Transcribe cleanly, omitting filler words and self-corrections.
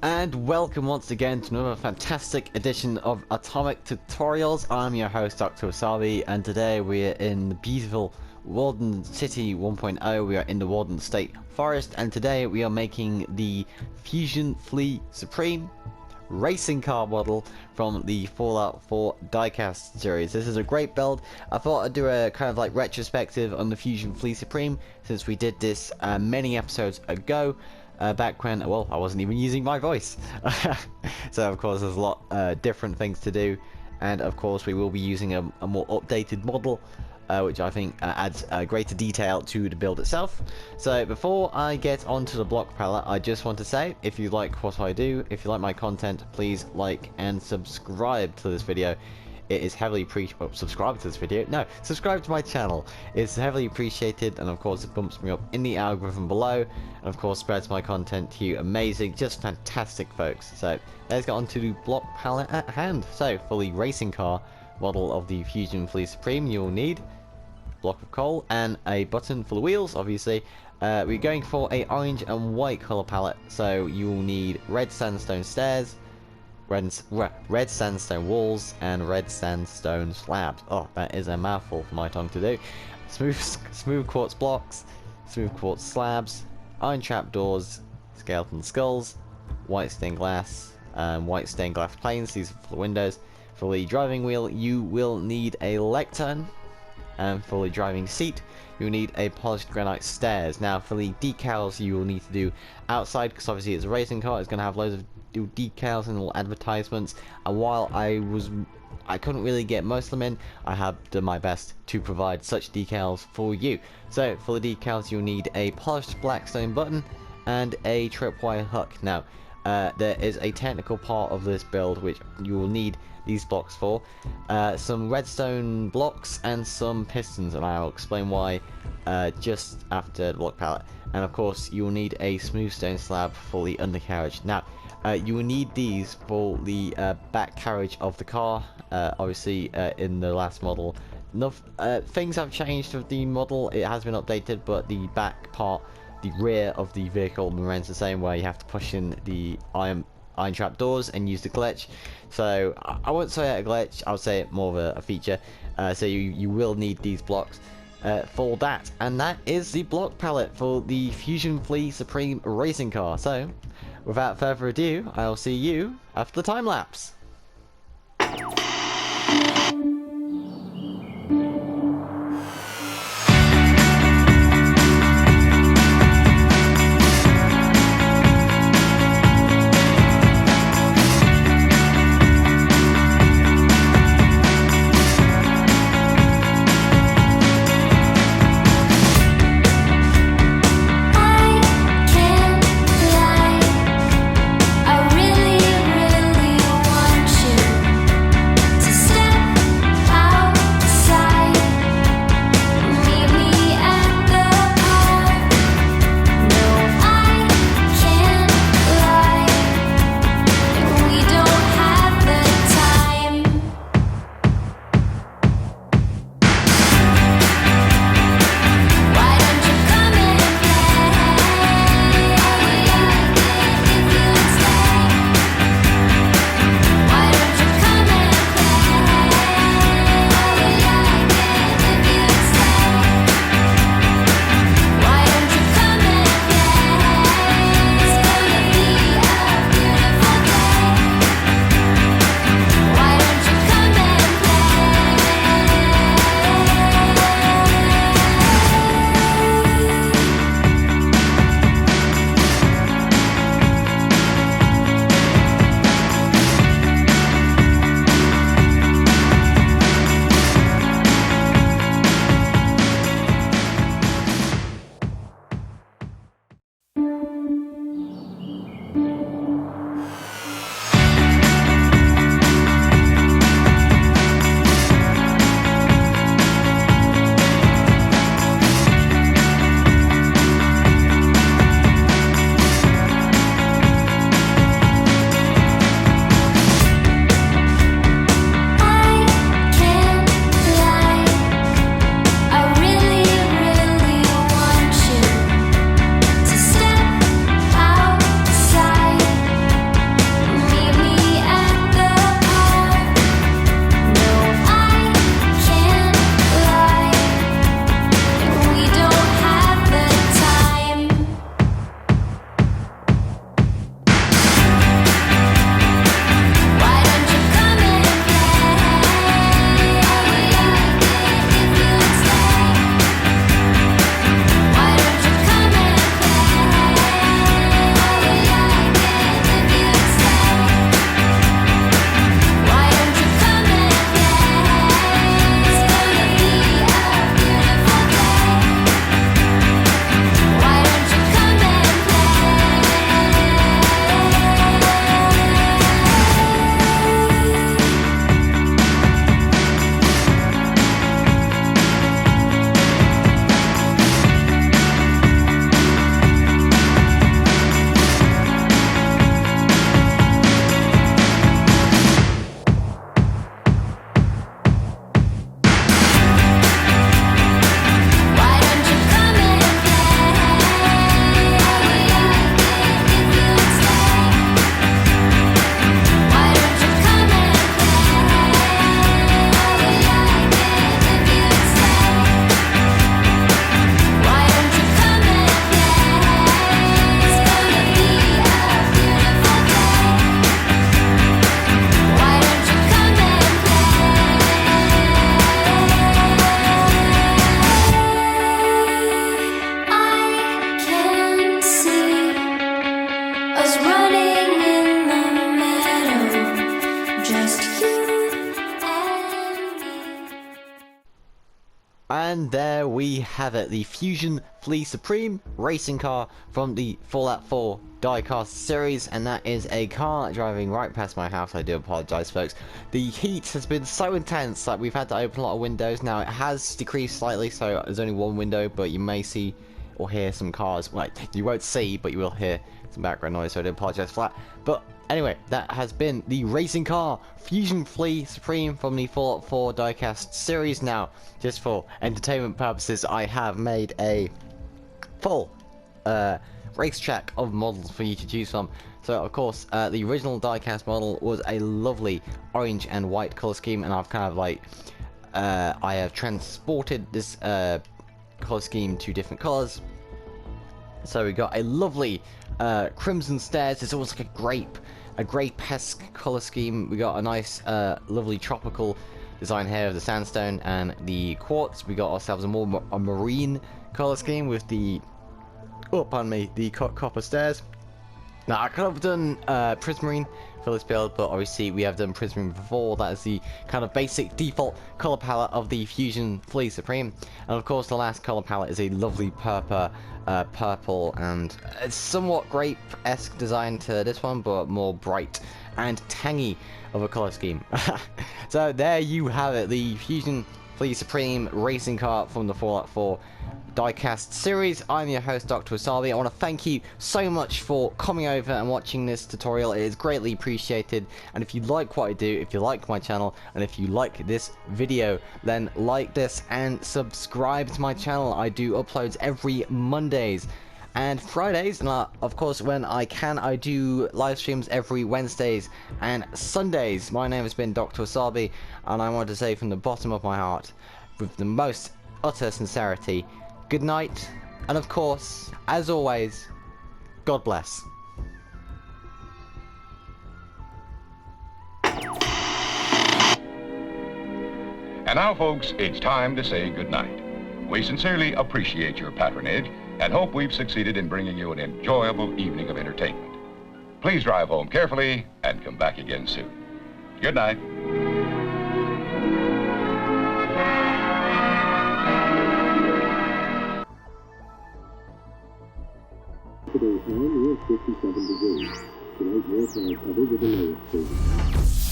And welcome once again to another fantastic edition of Atomic Tutorials. I'm your host, Dr. Wasabi, and today we are in the beautiful Walden City 1.0. We are in the Walden State Forest, and today we are making the Fusion Flea Supreme racing car model from the Fallout 4 diecast series. This is a great build. I thought I'd do a kind of like retrospective on the Fusion Flea Supreme, since we did this many episodes ago. Back when, well, I wasn't even using my voice. So of course there's a lot different things to do, and of course we will be using a more updated model, which I think adds greater detail to the build itself. So before I get onto the block palette, I just want to say, if you like what I do, if you like my content, please like and subscribe to this video. It is heavily appreciated. Subscribe to this video. No, subscribe to my channel. It's heavily appreciated, and of course it bumps me up in the algorithm below, and of course spreads my content to you. Amazing, just fantastic, folks. So let's get on to the block palette at hand. So for the racing car model of the Fusion Flea Supreme, you'll need a block of coal and a button for the wheels. Obviously, we're going for a orange and white color palette. So you will need red sandstone stairs, red sandstone walls, and red sandstone slabs. Oh, that is a mouthful for my tongue to do. Smooth quartz blocks, smooth quartz slabs, iron trap doors, skeleton skulls, white stained glass, white stained glass planes. These are for the windows. For the driving wheel, you will need a lectern, and for the driving seat, you'll need a polished granite stairs. Now, for the decals, you will need to do outside, because obviously it's a racing car. It's going to have loads of decals and little advertisements, and while I couldn't really get most of them in, I have done my best to provide such decals for you. So for the decals, you'll need a polished blackstone button and a tripwire hook. Now there is a technical part of this build which you will need these blocks for, some redstone blocks and some pistons, and I'll explain why just after the block palette. And of course you will need a smooth stone slab for the undercarriage. Now you will need these for the back carriage of the car. Obviously, in the last model, things have changed with the model. It has been updated, but the back part, the rear of the vehicle, remains the same, where you have to push in the iron trap doors and use the glitch. So I won't say a glitch, I'll say it more of a feature. So you will need these blocks for that, and that is the block palette for the Fusion Flea Supreme racing car. So without further ado, I'll see you after the time lapse. I really, really want And there we have it, the Fusion Flea Supreme racing car from the Fallout 4 diecast series, and that is a car driving right past my house. I do apologise, folks. The heat has been so intense that we've had to open a lot of windows. Now it has decreased slightly, so there's only one window, but you may see or hear some cars. Well, you won't see, but you will hear some background noise, so I do apologise for that. But anyway, that has been the racing car Fusion Flea Supreme from the Fallout 4 diecast series. Now, just for entertainment purposes, I have made a full racetrack of models for you to choose from. So, of course, the original diecast model was a lovely orange and white color scheme, and I've kind of like I have transported this color scheme to different colors. So we got a lovely crimson stairs. It's almost like a grape-esque color scheme. We got a nice lovely tropical design here of the sandstone and the quartz. We got ourselves a marine color scheme with the the copper stairs. Now I could have done prismarine for this build, but obviously we have done prismarine before. That is the kind of basic default color palette of the Fusion Flea Supreme. And of course the last color palette is a lovely purple and it's somewhat grape-esque design to this one, but more bright and tangy of a color scheme. So there you have it, the Fusion Flea Supreme racing car from the Fallout 4 diecast series. I'm your host, Dr. Wasabi. I want to thank you so much for coming over and watching this tutorial. It is greatly appreciated, and if you like what I do, if you like my channel, and if you like this video, then like this and subscribe to my channel. I do uploads every Mondays and Fridays, and of course when I can I do live streams every Wednesdays and Sundays. My name has been Dr. Wasabi, and I want to say from the bottom of my heart, with the most utter sincerity, good night, and of course, as always, God bless. And now, folks, it's time to say goodnight. We sincerely appreciate your patronage and hope we've succeeded in bringing you an enjoyable evening of entertainment. Please drive home carefully and come back again soon. Good night. Today's time is 57 degrees. Tonight, more clouds covered with a low of 30.